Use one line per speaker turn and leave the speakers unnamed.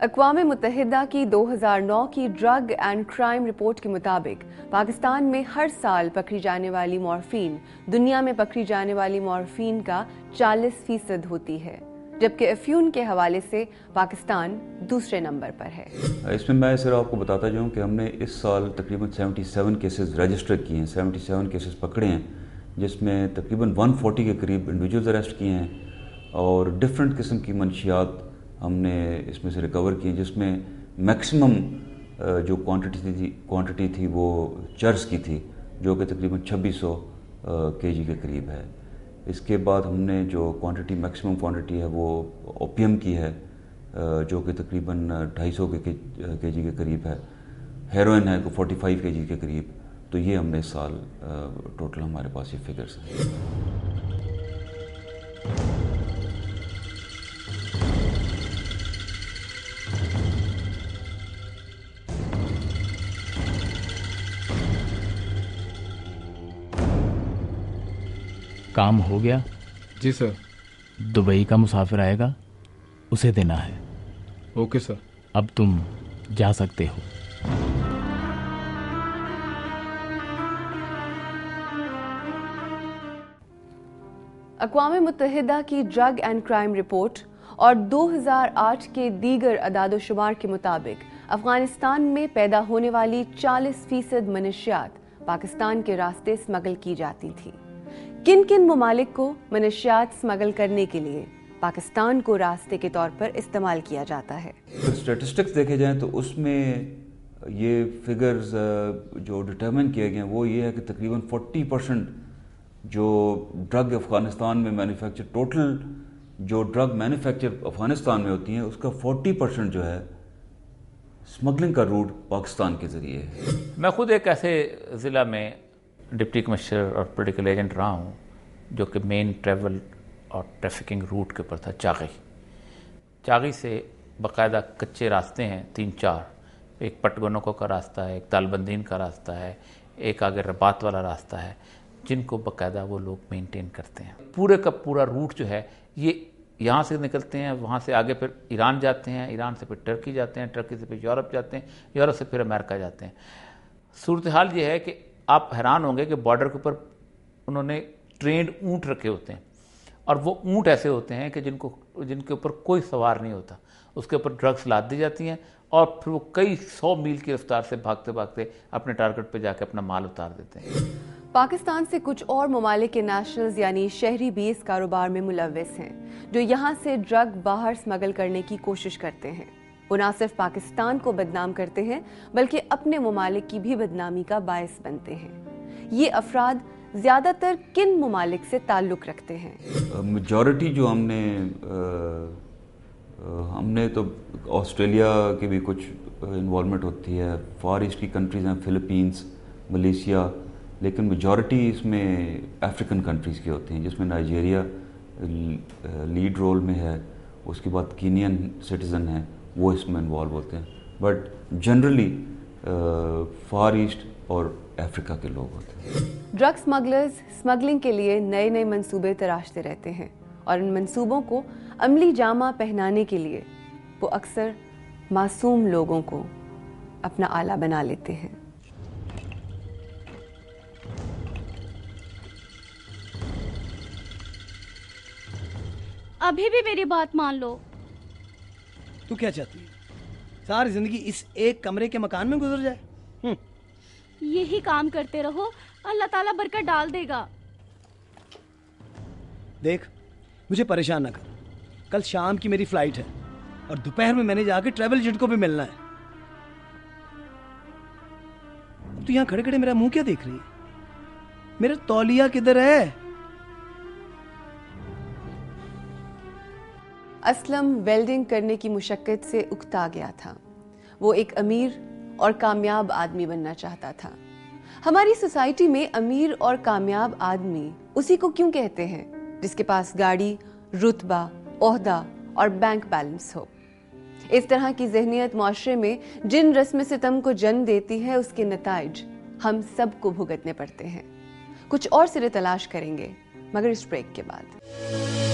अक़वाम मुत्तहिदा की 2009 की drug and crime report के मुताबिक पाकिस्तान में हर साल पकड़ी जाने वाली मॉर्फीन दुनिया में पकड़ी जाने वाली मॉर्फीन का 40% होती है, जबकि अफ्यून के हवाले से पाकिस्तान दूसरे नंबर पर है।
इसमें मैं सिर्फ आपको बताता जाऊं कि हमने इस साल तकरीबन 77 केसेस रजिस्टर किए हैं, 77 केसेस पकड़े हैं, जिसमें तकरीबन 140 के करीब इंडिविजुअल्स अरेस्ट किए हैं और डिफरेंट किस्म की मंशियात हमने इसमें से रिकवर की, जिसमें मैक्सिमम जो क्वांटिटी थी वो चर्स की थी, जो कि तकरीबन 2600 केजी के करीब है। इसके बाद हमने जो मैक्सिमम क्वांटिटी है वो ओपियम की है, जो कि तकरीबन 250 केजी के करीब है। हेरोइन है 45 केजी के करीब। तो ये हमने इस साल टोटल हमारे पास ये फिगर्स हैं।
काम हो गया?
जी सर।
दुबई का मुसाफिर आएगा, उसे देना है।
Okay sir.
अब तुम जा सकते हो।
अक़वाम मुत्तहिदा की ड्रग एंड क्राइम रिपोर्ट और 2008 के दीगर अदाद-ओ-शुमार के मुताबिक अफगानिस्तान में पैदा होने वाली 40% मनशियात पाकिस्तान के रास्ते स्मगल की जाती थी। किन किन ममालिक को मनशियात स्मगल करने के लिए पाकिस्तान को रास्ते के तौर पर इस्तेमाल किया जाता है?
स्टैटिस्टिक्स देखे जाएं तो उसमें ये फिगर्स जो डिटरमिन किए गए हैं वो ये है कि तकरीबन 40% जो ड्रग अफगानिस्तान में मैन्युफैक्चर, टोटल जो ड्रग मैन्युफैक्चर अफगानिस्तान में होती हैं उसका 40% जो है स्मगलिंग का रूट पाकिस्तान के ज़रिए है।
मैं खुद एक ऐसे ज़िला में डिप्टी कमिश्नर और पोलिटिकल एजेंट रहा हूँ जो कि मेन ट्रैवल और ट्रैफिकिंग रूट के ऊपर था। चागी से बाकायदा कच्चे रास्ते हैं 3-4, एक पटगोनोको का रास्ता है, एक तालबंदीन का रास्ता है, एक आगे रबात वाला रास्ता है, जिनको बाकायदा वो लोग मेंटेन करते हैं। पूरे का पूरा रूट जो है ये यहाँ से निकलते हैं, वहाँ से आगे फिर ईरान जाते हैं, ईरान से फिर टर्की जाते हैं, टर्की से फिर यूरोप जाते हैं, यूरोप से फिर अमेरिका जाते हैं। सूरत हाल ये है कि आप हैरान होंगे कि बॉर्डर के ऊपर उन्होंने ट्रेंड ऊँट रखे होते हैं और वो ऊँट ऐसे होते हैं कि जिनके ऊपर कोई सवार नहीं होता, उसके ऊपर ड्रग्स लाद दी जाती हैं और फिर वो कई 100 मील की रफ्तार से भागते भागते अपने टारगेट पे जाके अपना माल उतार देते हैं।
पाकिस्तान से कुछ और ममालिक के नेशनल्स यानी शहरी भी इस कारोबार में मुलव्वस हैं, जो यहाँ से ड्रग बाहर स्मगल करने की कोशिश करते हैं। वो न सिर्फ पाकिस्तान को बदनाम करते हैं बल्कि अपने ममालिक की भी बदनामी का बायस बनते हैं। ये अफराद ज्यादातर किन ममालिक से ताल्लुक रखते हैं?
मेजॉरिटी जो हमने तो ऑस्ट्रेलिया की भी कुछ इन्वॉल्वमेंट होती है, फार ईस्ट की कंट्रीज़ हैं, फिलीपींस, मलेशिया, लेकिन मेजॉरिटी इसमें अफ्रीकन कंट्रीज़ की होती हैं, जिसमें नाइजीरिया लीड रोल में है। उसके बाद कीनियन सिटीज़न हैं, वो इसमें इन्वॉल्व होते हैं, बट जनरली फार ईस्ट और अफ्रीका के लोग होते हैं।
ड्रग स्मगलर्स स्मगलिंग के लिए नए नए मंसूबे तराशते रहते हैं और इन मंसूबों को अमली जामा पहनाने के लिए वो अक्सर मासूम लोगों को अपना आला बना लेते हैं।
अभी भी मेरी बात मान लो।
तू क्या चाहती है? सारी जिंदगी इस एक कमरे के मकान में गुजर जाए?
यही काम करते रहो, अल्लाह ताला बरकत डाल देगा। देख,
मुझे परेशान ना कर। कल शाम की मेरी फ्लाइट है और दोपहर में मैंने जाके ट्रैवल एजेंट को भी मिलना है। तू यहाँ खड़े खड़े मेरा मुंह क्या देख रही है? मेरा तौलिया किधर है?
असलम वेल्डिंग करने की मुशक्कत से उकता गया था। वो एक अमीर और कामयाब आदमी बनना चाहता था। हमारी सोसाइटी में अमीर और कामयाब आदमी उसी को क्यों कहते हैं जिसके पास गाड़ी, रुतबा, ओहदा और बैंक बैलेंस हो। इस तरह की ज़हनियत माशरे में जिन रस्म सितम को जन्म देती है उसके नताइज हम सबको भुगतने पड़ते हैं। कुछ और सिरे तलाश करेंगे मगर इस ब्रेक के बाद।